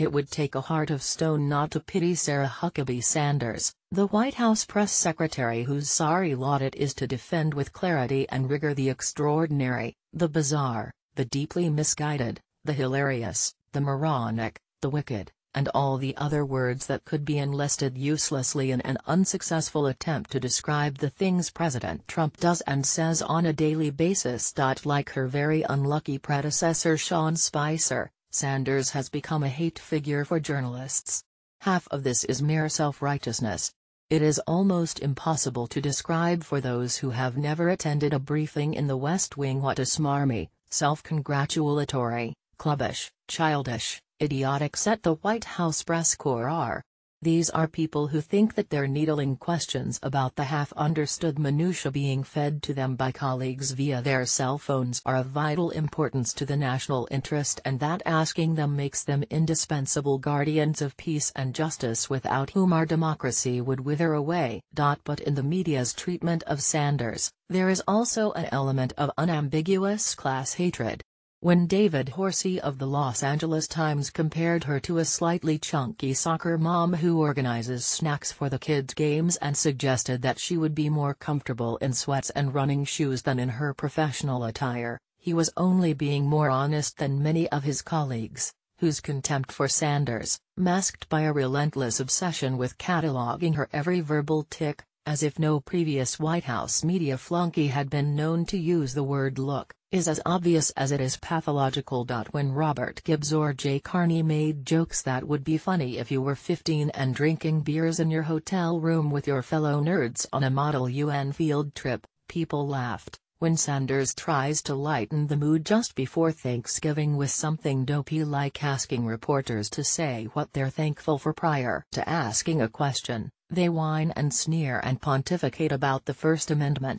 It would take a heart of stone not to pity Sarah Huckabee Sanders, the White House press secretary whose sorry lot it is to defend with clarity and rigor the extraordinary, the bizarre, the deeply misguided, the hilarious, the moronic, the wicked, and all the other words that could be enlisted uselessly in an unsuccessful attempt to describe the things President Trump does and says on a daily basis. Like her very unlucky predecessor Sean Spicer, Sanders has become a hate figure for journalists. Half of this is mere self-righteousness. It is almost impossible to describe for those who have never attended a briefing in the West Wing what a smarmy, self-congratulatory, clubbish, childish, idiotic set the White House press corps are. These are people who think that their needling questions about the half-understood minutiae being fed to them by colleagues via their cell phones are of vital importance to the national interest, and that asking them makes them indispensable guardians of peace and justice without whom our democracy would wither away. But in the media's treatment of Sanders, there is also an element of unambiguous class hatred. When David Horsey of the Los Angeles Times compared her to a slightly chunky soccer mom who organizes snacks for the kids' games and suggested that she would be more comfortable in sweats and running shoes than in her professional attire, he was only being more honest than many of his colleagues, whose contempt for Sanders, masked by a relentless obsession with cataloging her every verbal tick, as if no previous White House media flunky had been known to use the word look, is as obvious as it is pathological. When Robert Gibbs or Jay Carney made jokes that would be funny if you were 15 and drinking beers in your hotel room with your fellow nerds on a Model UN field trip, people laughed. When Sanders tries to lighten the mood just before Thanksgiving with something dopey like asking reporters to say what they're thankful for prior to asking a question, they whine and sneer and pontificate about the First Amendment,